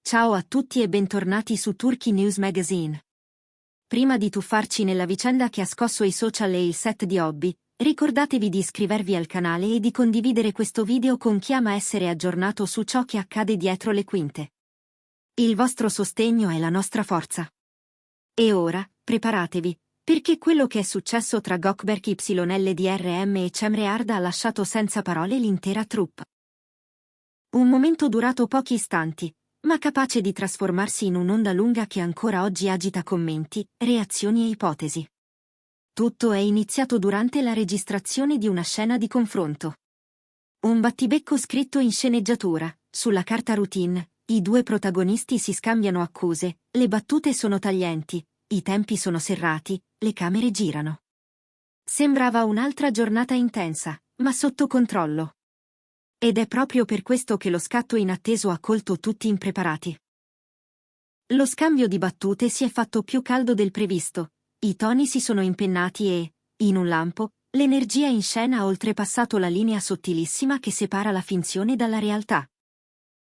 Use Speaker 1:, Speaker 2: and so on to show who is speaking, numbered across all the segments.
Speaker 1: Ciao a tutti e bentornati su Turkey News Magazine. Prima di tuffarci nella vicenda che ha scosso i social e il set di Hobby, ricordatevi di iscrivervi al canale e di condividere questo video con chi ama essere aggiornato su ciò che accade dietro le quinte. Il vostro sostegno è la nostra forza. E ora, preparatevi, perché quello che è successo tra Gökberk YLDRM e Cemre Ard ha lasciato senza parole l'intera troupe. Un momento durato pochi istanti, ma capace di trasformarsi in un'onda lunga che ancora oggi agita commenti, reazioni e ipotesi. Tutto è iniziato durante la registrazione di una scena di confronto. Un battibecco scritto in sceneggiatura, sulla carta routine, i due protagonisti si scambiano accuse, le battute sono taglienti, i tempi sono serrati, le camere girano. Sembrava un'altra giornata intensa, ma sotto controllo. Ed è proprio per questo che lo scatto inatteso ha colto tutti impreparati. Lo scambio di battute si è fatto più caldo del previsto, i toni si sono impennati e, in un lampo, l'energia in scena ha oltrepassato la linea sottilissima che separa la finzione dalla realtà.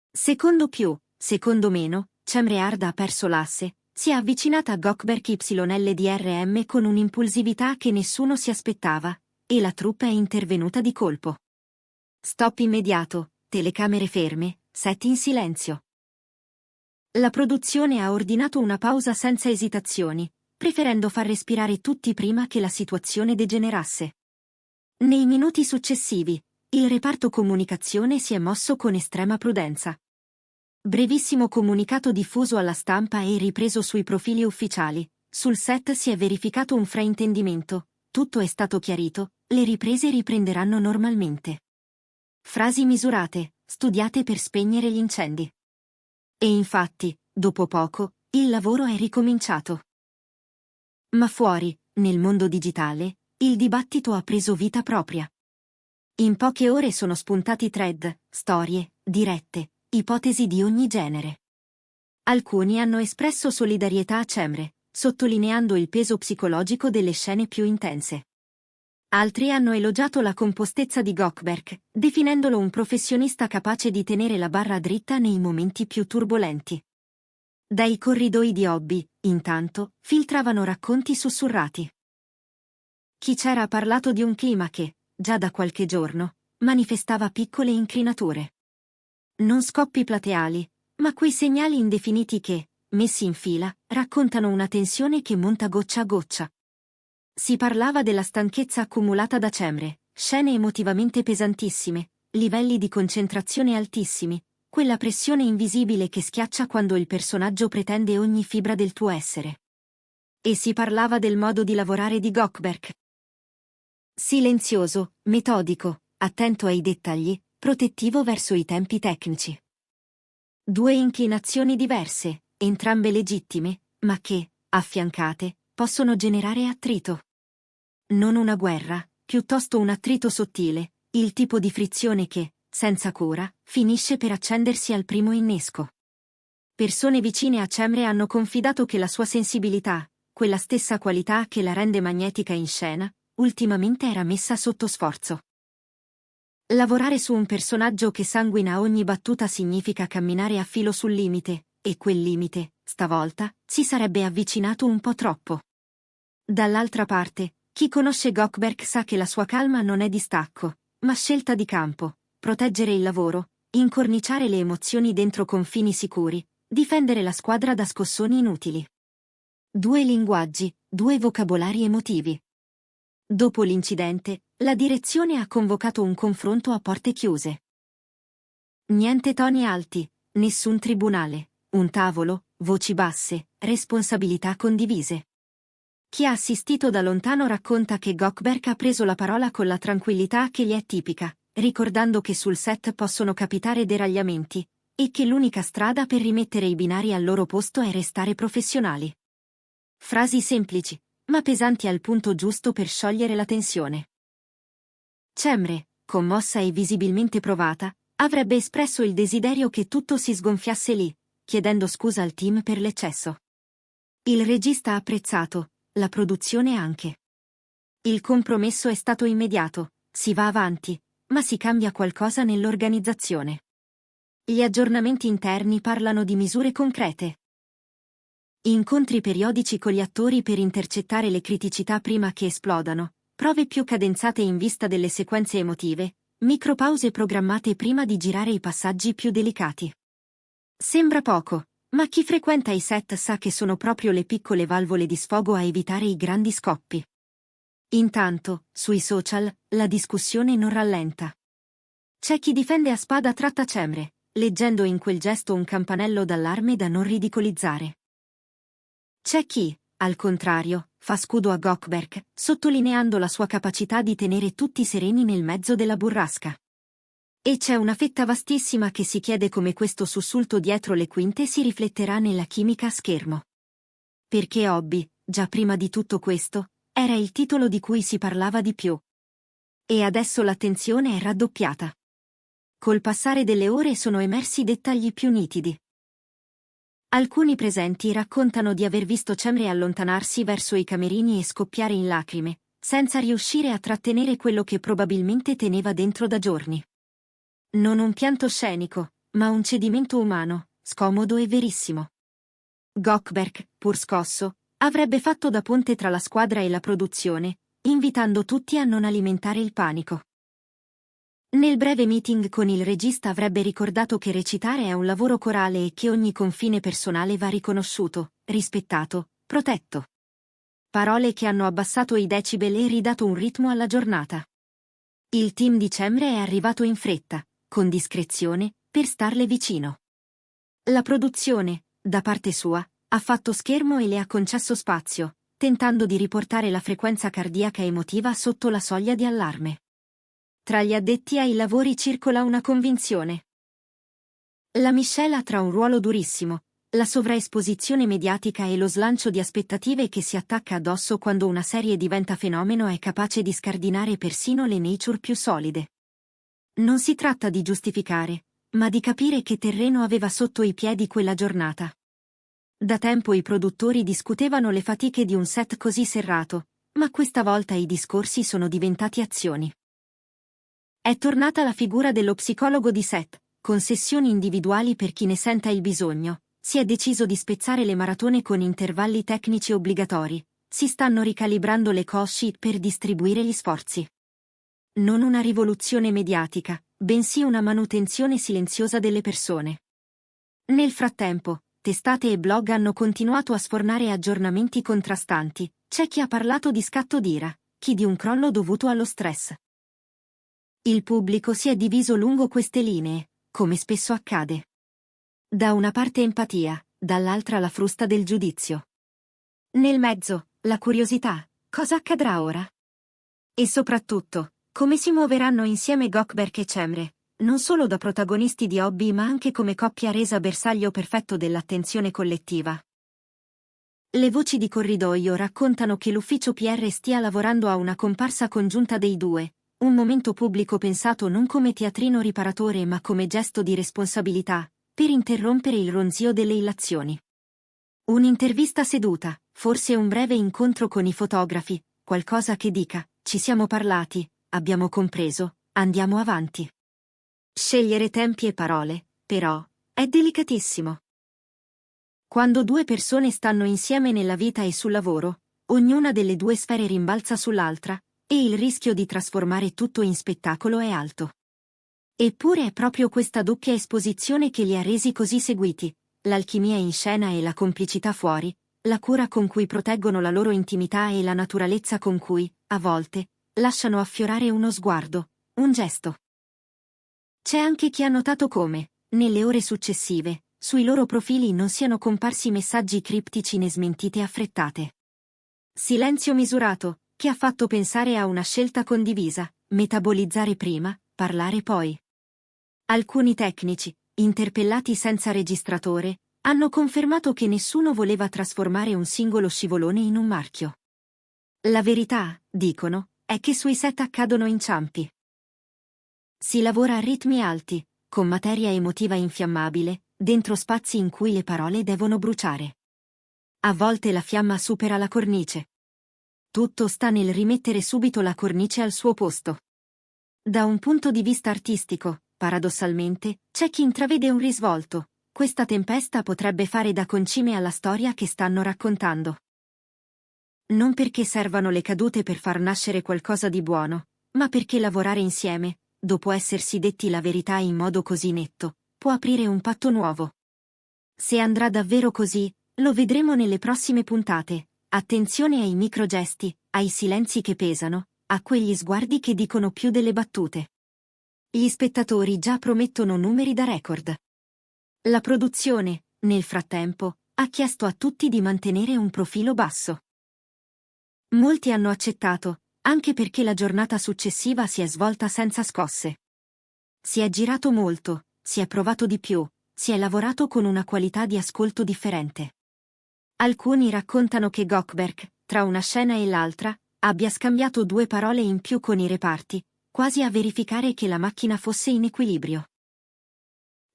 Speaker 1: Secondo più, secondo meno, Cemre Ard ha perso l'asse, si è avvicinata a Gökberk YLDRM con un'impulsività che nessuno si aspettava, e la troupe è intervenuta di colpo. Stop immediato, telecamere ferme, set in silenzio. La produzione ha ordinato una pausa senza esitazioni, preferendo far respirare tutti prima che la situazione degenerasse. Nei minuti successivi, il reparto comunicazione si è mosso con estrema prudenza. Brevissimo comunicato diffuso alla stampa e ripreso sui profili ufficiali. Sul set si è verificato un fraintendimento, tutto è stato chiarito, le riprese riprenderanno normalmente. Frasi misurate, studiate per spegnere gli incendi. E infatti, dopo poco, il lavoro è ricominciato. Ma fuori, nel mondo digitale, il dibattito ha preso vita propria. In poche ore sono spuntati thread, storie, dirette, ipotesi di ogni genere. Alcuni hanno espresso solidarietà a Cemre, sottolineando il peso psicologico delle scene più intense. Altri hanno elogiato la compostezza di Gökberk, definendolo un professionista capace di tenere la barra dritta nei momenti più turbolenti. Dai corridoi di Hobby, intanto, filtravano racconti sussurrati. Chi c'era ha parlato di un clima che, già da qualche giorno, manifestava piccole incrinature. Non scoppi plateali, ma quei segnali indefiniti che, messi in fila, raccontano una tensione che monta goccia a goccia. Si parlava della stanchezza accumulata da Cemre, scene emotivamente pesantissime, livelli di concentrazione altissimi, quella pressione invisibile che schiaccia quando il personaggio pretende ogni fibra del tuo essere. E si parlava del modo di lavorare di Gökberk. Silenzioso, metodico, attento ai dettagli, protettivo verso i tempi tecnici. Due inclinazioni diverse, entrambe legittime, ma che, affiancate, possono generare attrito. Non una guerra, piuttosto un attrito sottile, il tipo di frizione che, senza cura, finisce per accendersi al primo innesco. Persone vicine a Cemre hanno confidato che la sua sensibilità, quella stessa qualità che la rende magnetica in scena, ultimamente era messa sotto sforzo. Lavorare su un personaggio che sanguina a ogni battuta significa camminare a filo sul limite, e quel limite, stavolta, si sarebbe avvicinato un po' troppo. Dall'altra parte, chi conosce Gökberk sa che la sua calma non è distacco, ma scelta di campo, proteggere il lavoro, incorniciare le emozioni dentro confini sicuri, difendere la squadra da scossoni inutili. Due linguaggi, due vocabolari emotivi. Dopo l'incidente, la direzione ha convocato un confronto a porte chiuse. Niente toni alti, nessun tribunale, un tavolo, voci basse, responsabilità condivise. Chi ha assistito da lontano racconta che Gökberk ha preso la parola con la tranquillità che gli è tipica, ricordando che sul set possono capitare deragliamenti, e che l'unica strada per rimettere i binari al loro posto è restare professionali. Frasi semplici, ma pesanti al punto giusto per sciogliere la tensione. Cemre, commossa e visibilmente provata, avrebbe espresso il desiderio che tutto si sgonfiasse lì, chiedendo scusa al team per l'eccesso. Il regista ha apprezzato, la produzione anche. Il compromesso è stato immediato, si va avanti, ma si cambia qualcosa nell'organizzazione. Gli aggiornamenti interni parlano di misure concrete. Incontri periodici con gli attori per intercettare le criticità prima che esplodano, prove più cadenzate in vista delle sequenze emotive, micropause programmate prima di girare i passaggi più delicati. Sembra poco, ma chi frequenta i set sa che sono proprio le piccole valvole di sfogo a evitare i grandi scoppi. Intanto, sui social, la discussione non rallenta. C'è chi difende a spada tratta Cemre, leggendo in quel gesto un campanello d'allarme da non ridicolizzare. C'è chi, al contrario, fa scudo a Gökberk, sottolineando la sua capacità di tenere tutti sereni nel mezzo della burrasca. E c'è una fetta vastissima che si chiede come questo sussulto dietro le quinte si rifletterà nella chimica a schermo. Perché Hobby, già prima di tutto questo, era il titolo di cui si parlava di più. E adesso l'attenzione è raddoppiata. Col passare delle ore sono emersi dettagli più nitidi. Alcuni presenti raccontano di aver visto Cemre allontanarsi verso i camerini e scoppiare in lacrime, senza riuscire a trattenere quello che probabilmente teneva dentro da giorni. Non un pianto scenico, ma un cedimento umano, scomodo e verissimo. Gökberk, pur scosso, avrebbe fatto da ponte tra la squadra e la produzione, invitando tutti a non alimentare il panico. Nel breve meeting con il regista avrebbe ricordato che recitare è un lavoro corale e che ogni confine personale va riconosciuto, rispettato, protetto. Parole che hanno abbassato i decibel e ridato un ritmo alla giornata. Il team di Cemre è arrivato in fretta, con discrezione, per starle vicino. La produzione, da parte sua, ha fatto schermo e le ha concesso spazio, tentando di riportare la frequenza cardiaca emotiva sotto la soglia di allarme. Tra gli addetti ai lavori circola una convinzione. La miscela tra un ruolo durissimo, la sovraesposizione mediatica e lo slancio di aspettative che si attacca addosso quando una serie diventa fenomeno è capace di scardinare persino le nature più solide. Non si tratta di giustificare, ma di capire che terreno aveva sotto i piedi quella giornata. Da tempo i produttori discutevano le fatiche di un set così serrato, ma questa volta i discorsi sono diventati azioni. È tornata la figura dello psicologo di set, con sessioni individuali per chi ne senta il bisogno, si è deciso di spezzare le maratone con intervalli tecnici obbligatori, si stanno ricalibrando le call sheet per distribuire gli sforzi. Non una rivoluzione mediatica, bensì una manutenzione silenziosa delle persone. Nel frattempo, testate e blog hanno continuato a sfornare aggiornamenti contrastanti, c'è chi ha parlato di scatto d'ira, chi di un crollo dovuto allo stress. Il pubblico si è diviso lungo queste linee, come spesso accade. Da una parte empatia, dall'altra la frusta del giudizio. Nel mezzo, la curiosità, cosa accadrà ora? E soprattutto, come si muoveranno insieme Gökberk e Cemre, non solo da protagonisti di Hobby ma anche come coppia resa bersaglio perfetto dell'attenzione collettiva. Le voci di corridoio raccontano che l'ufficio PR stia lavorando a una comparsa congiunta dei due, un momento pubblico pensato non come teatrino riparatore ma come gesto di responsabilità, per interrompere il ronzio delle illazioni. Un'intervista seduta, forse un breve incontro con i fotografi, qualcosa che dica, ci siamo parlati, abbiamo compreso, andiamo avanti. Scegliere tempi e parole, però, è delicatissimo. Quando due persone stanno insieme nella vita e sul lavoro, ognuna delle due sfere rimbalza sull'altra, e il rischio di trasformare tutto in spettacolo è alto. Eppure è proprio questa doppia esposizione che li ha resi così seguiti, l'alchimia in scena e la complicità fuori, la cura con cui proteggono la loro intimità e la naturalezza con cui, a volte, lasciano affiorare uno sguardo, un gesto. C'è anche chi ha notato come, nelle ore successive, sui loro profili non siano comparsi messaggi criptici né smentite affrettate. Silenzio misurato, che ha fatto pensare a una scelta condivisa, metabolizzare prima, parlare poi. Alcuni tecnici, interpellati senza registratore, hanno confermato che nessuno voleva trasformare un singolo scivolone in un marchio. La verità, dicono, è che sui set accadono inciampi. Si lavora a ritmi alti, con materia emotiva infiammabile, dentro spazi in cui le parole devono bruciare. A volte la fiamma supera la cornice. Tutto sta nel rimettere subito la cornice al suo posto. Da un punto di vista artistico, paradossalmente, c'è chi intravede un risvolto. Questa tempesta potrebbe fare da concime alla storia che stanno raccontando. Non perché servano le cadute per far nascere qualcosa di buono, ma perché lavorare insieme, dopo essersi detti la verità in modo così netto, può aprire un patto nuovo. Se andrà davvero così, lo vedremo nelle prossime puntate. Attenzione ai microgesti, ai silenzi che pesano, a quegli sguardi che dicono più delle battute. Gli spettatori già promettono numeri da record. La produzione, nel frattempo, ha chiesto a tutti di mantenere un profilo basso. Molti hanno accettato, anche perché la giornata successiva si è svolta senza scosse. Si è girato molto, si è provato di più, si è lavorato con una qualità di ascolto differente. Alcuni raccontano che Gökberk, tra una scena e l'altra, abbia scambiato 2 parole in più con i reparti, quasi a verificare che la macchina fosse in equilibrio.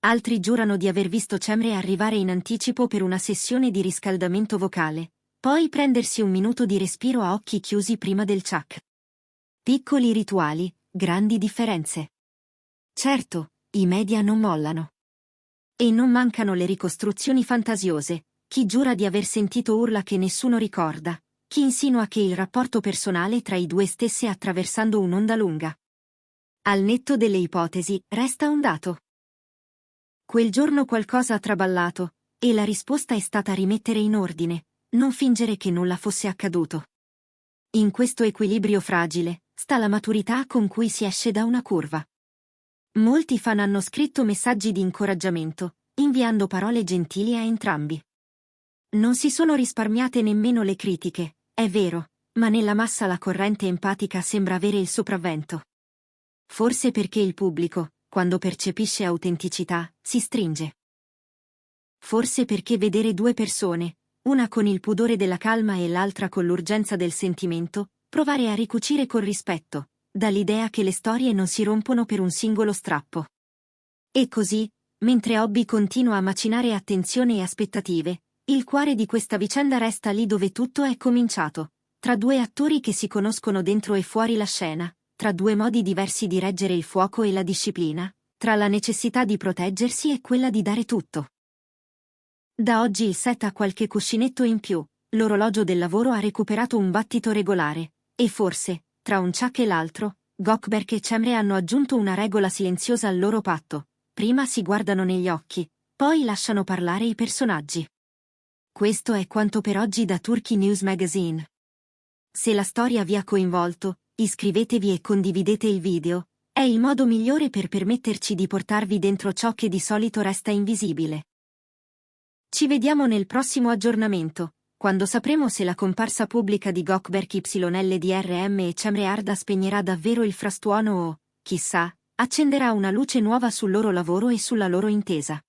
Speaker 1: Altri giurano di aver visto Cemre arrivare in anticipo per una sessione di riscaldamento vocale, poi prendersi un minuto di respiro a occhi chiusi prima del ciak. Piccoli rituali, grandi differenze. Certo, i media non mollano. E non mancano le ricostruzioni fantasiose, chi giura di aver sentito urla che nessuno ricorda, chi insinua che il rapporto personale tra i due stesse attraversando un'onda lunga. Al netto delle ipotesi, resta un dato. Quel giorno qualcosa ha traballato, e la risposta è stata rimettere in ordine, non fingere che nulla fosse accaduto. In questo equilibrio fragile, sta la maturità con cui si esce da una curva. Molti fan hanno scritto messaggi di incoraggiamento, inviando parole gentili a entrambi. Non si sono risparmiate nemmeno le critiche, è vero, ma nella massa la corrente empatica sembra avere il sopravvento. Forse perché il pubblico, quando percepisce autenticità, si stringe. Forse perché vedere 2 persone, una con il pudore della calma e l'altra con l'urgenza del sentimento, provare a ricucire col rispetto, dà l'idea che le storie non si rompono per un singolo strappo. E così, mentre Hobby continua a macinare attenzione e aspettative, il cuore di questa vicenda resta lì dove tutto è cominciato, tra 2 attori che si conoscono dentro e fuori la scena, tra 2 modi diversi di reggere il fuoco e la disciplina, tra la necessità di proteggersi e quella di dare tutto. Da oggi il set ha qualche cuscinetto in più, l'orologio del lavoro ha recuperato un battito regolare, e forse, tra un ciak e l'altro, Gökberk e Cemre hanno aggiunto una regola silenziosa al loro patto: prima si guardano negli occhi, poi lasciano parlare i personaggi. Questo è quanto per oggi da Turkey News Magazine. Se la storia vi ha coinvolto, iscrivetevi e condividete il video, è il modo migliore per permetterci di portarvi dentro ciò che di solito resta invisibile. Ci vediamo nel prossimo aggiornamento, quando sapremo se la comparsa pubblica di Gökberk YLDRM e Cemre Arda spegnerà davvero il frastuono o, chissà, accenderà una luce nuova sul loro lavoro e sulla loro intesa.